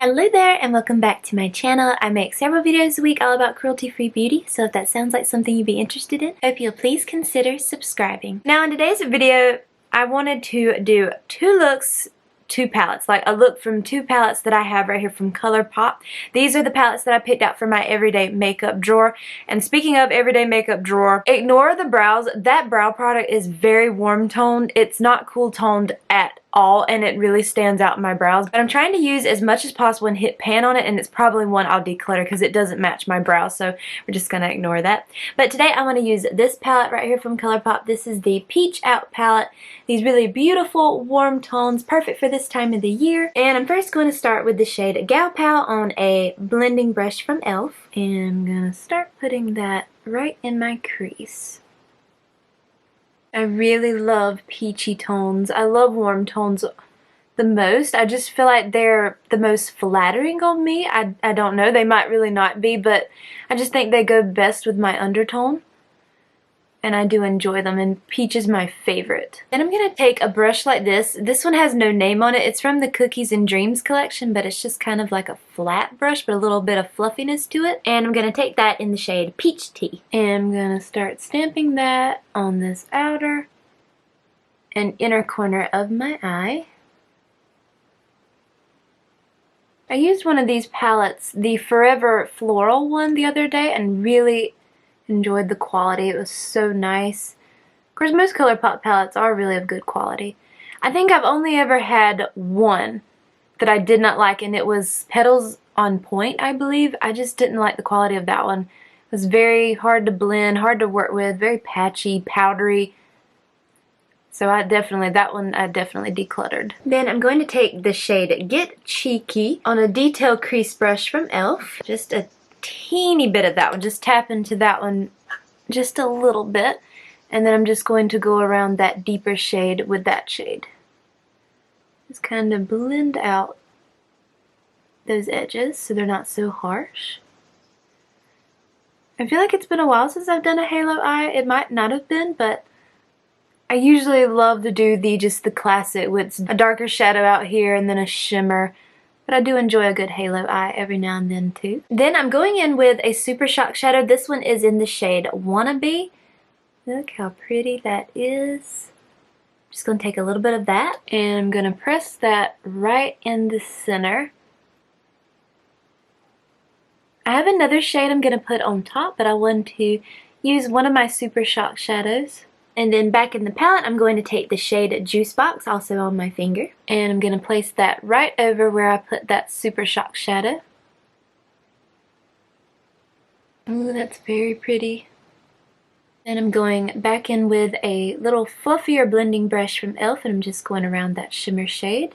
Hello there and welcome back to my channel. I make several videos a week all about cruelty-free beauty, so if that sounds like something you'd be interested in, hope you'll please consider subscribing. Now in today's video, I wanted to do two palettes, like a look from two palettes that I have right here from Colourpop. These are the palettes that I picked out for my everyday makeup drawer. And speaking of everyday makeup drawer, ignore the brows. That brow product is very warm toned. It's not cool toned at all, and it really stands out in my brows. But I'm trying to use as much as possible and hit pan on it, and it's probably one I'll declutter because it doesn't match my brows, so we're just gonna ignore that. But today I want to use this palette right here from Colourpop. This is the Peach Out palette. These really beautiful warm tones, perfect for this time of the year. And I'm first going to start with the shade Gal Pal on a blending brush from e.l.f. And I'm gonna start putting that right in my crease. I really love peachy tones. I love warm tones the most. I just feel like they're the most flattering on me. I don't know, they might really not be, but I just think they go best with my undertone. And I do enjoy them, and peach is my favorite. Then I'm going to take a brush like this. This one has no name on it. It's from the Cookies and Dreams collection, but it's just kind of like a flat brush, but a little bit of fluffiness to it. And I'm going to take that in the shade Peach Tea. And I'm going to start stamping that on this outer and inner corner of my eye. I used one of these palettes, the 4ever Floral one, the other day, and really enjoyed the quality. It was so nice. Of course, most Colourpop palettes are really of good quality. I think I've only ever had one that I did not like, and it was Petals on Point, I believe. I just didn't like the quality of that one. It was very hard to blend, hard to work with, very patchy, powdery. So that one I definitely decluttered. Then I'm going to take the shade Get Cheeky on a detail crease brush from e.l.f. Just a teeny bit of that one. Just tap into that one just a little bit. And then I'm just going to go around that deeper shade with that shade. Just kind of blend out those edges so they're not so harsh. I feel like it's been a while since I've done a halo eye. It might not have been, but I usually love to do just the classic with a darker shadow out here and then a shimmer. But I do enjoy a good halo eye every now and then too. Then I'm going in with a Super Shock shadow. This one is in the shade Wannabe. Look how pretty that is. Just going to take a little bit of that and I'm going to press that right in the center. I have another shade I'm going to put on top, but I want to use one of my Super Shock shadows. And then back in the palette, I'm going to take the shade Juice Box, also on my finger. And I'm going to place that right over where I put that Super Shock shadow. Ooh, that's very pretty. Then I'm going back in with a little fluffier blending brush from e.l.f. and I'm just going around that shimmer shade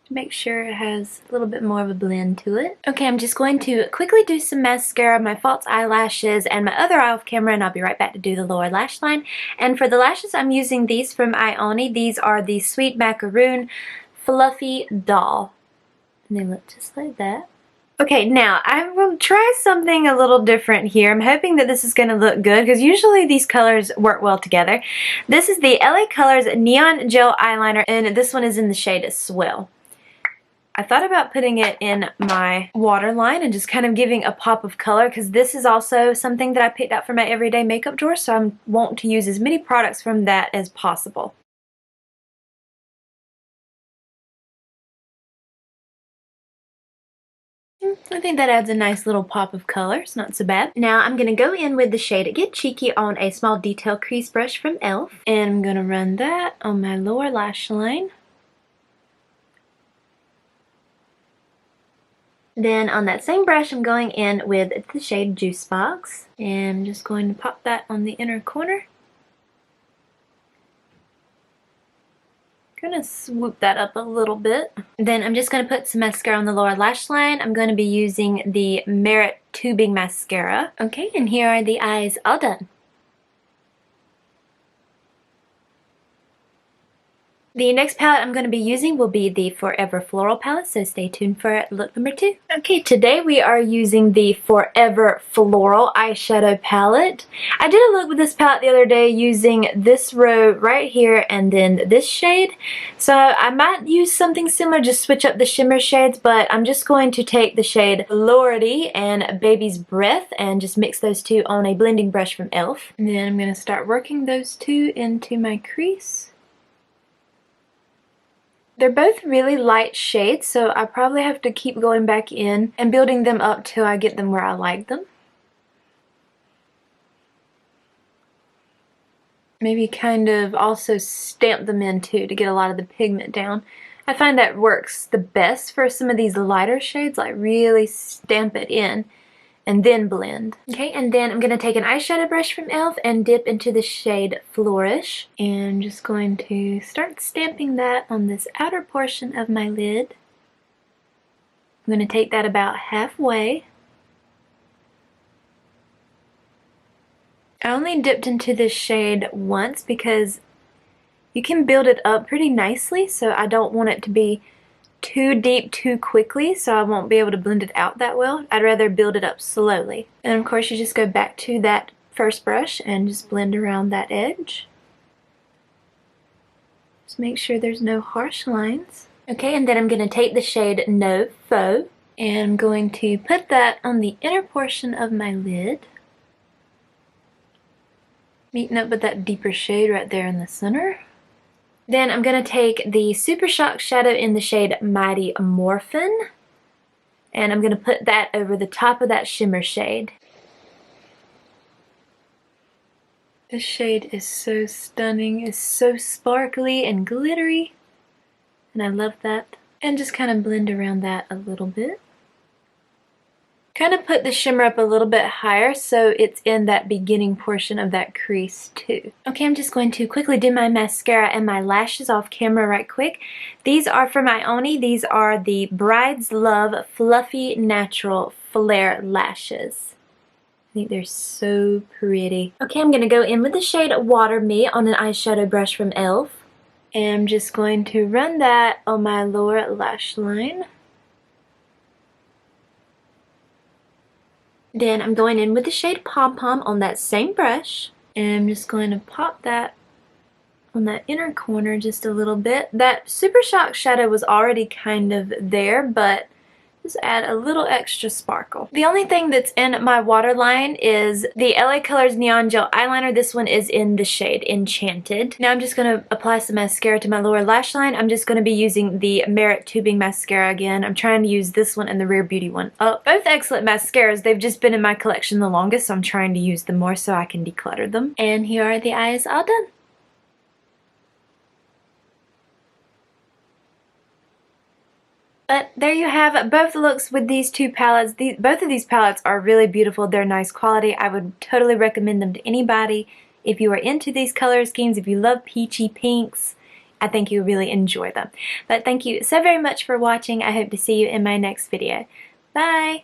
to make sure it has a little bit more of a blend to it. Okay, I'm just going to quickly do some mascara, my false eyelashes, and my other eye off camera, and I'll be right back to do the lower lash line. And for the lashes, I'm using these from ioni. These are the Sweet Macaroon Fluffy Doll. And they look just like that. Okay, now I will try something a little different here. I'm hoping that this is going to look good because usually these colors work well together. This is the LA Colors Neon Gel Eyeliner, and this one is in the shade Swell. I thought about putting it in my waterline and just kind of giving a pop of color because this is also something that I picked out for my everyday makeup drawer, so I want to use as many products from that as possible. I think that adds a nice little pop of color. It's not so bad. Now I'm going to go in with the shade Get Cheeky on a small detail crease brush from e.l.f. And I'm going to run that on my lower lash line. Then on that same brush, I'm going in with the shade Juice Box. And I'm just going to pop that on the inner corner. Gonna swoop that up a little bit. Then I'm just going to put some mascara on the lower lash line. I'm going to be using the Merit Tubing Mascara. Okay, and here are the eyes all done. The next palette I'm going to be using will be the 4ever Floral palette, so stay tuned for look number 2. Okay, today we are using the 4ever Floral eyeshadow palette. I did a look with this palette the other day using this row right here and then this shade. So I might use something similar, just switch up the shimmer shades, but I'm just going to take the shade Lordy and Baby's Breath and just mix those two on a blending brush from e.l.f. And then I'm going to start working those two into my crease. They're both really light shades, so I probably have to keep going back in and building them up till I get them where I like them. Maybe kind of also stamp them in too to get a lot of the pigment down. I find that works the best for some of these lighter shades, like really stamp it in and then blend. Okay, and then I'm going to take an eyeshadow brush from e.l.f. and dip into the shade Flourish. And I'm just going to start stamping that on this outer portion of my lid. I'm going to take that about halfway. I only dipped into this shade once because you can build it up pretty nicely, so I don't want it to be too deep too quickly, so I won't be able to blend it out that well. I'd rather build it up slowly. And of course you just go back to that first brush and just blend around that edge. Just make sure there's no harsh lines. Okay, and then I'm going to take the shade No Faux and I'm going to put that on the inner portion of my lid. Meeting up with that deeper shade right there in the center. Then I'm going to take the Super Shock shadow in the shade Mighty Morphin, and I'm going to put that over the top of that shimmer shade. This shade is so stunning, it's so sparkly and glittery, and I love that. And just kind of blend around that a little bit. Kind of put the shimmer up a little bit higher so it's in that beginning portion of that crease too. Okay, I'm just going to quickly do my mascara and my lashes off camera right quick. These are from ioni. These are the Bride's Love Fluffy Natural Flare Lashes. I think they're so pretty. Okay, I'm going to go in with the shade Water Me on an eyeshadow brush from e.l.f. And I'm just going to run that on my lower lash line. Then I'm going in with the shade Pom Pom on that same brush. And I'm just going to pop that on that inner corner just a little bit. That Super Shock shadow was already kind of there, but just add a little extra sparkle. The only thing that's in my waterline is the LA Colors Neon Gel Eyeliner. This one is in the shade Enchanted. Now I'm just going to apply some mascara to my lower lash line. I'm just going to be using the Merit Tubing Mascara again. I'm trying to use this one and the Rare Beauty one up. Both excellent mascaras. They've just been in my collection the longest, so I'm trying to use them more so I can declutter them. And here are the eyes all done. But there you have both looks with these two palettes. Both of these palettes are really beautiful. They're nice quality. I would totally recommend them to anybody. If you are into these color schemes, if you love peachy pinks, I think you'll really enjoy them. But thank you so very much for watching. I hope to see you in my next video. Bye!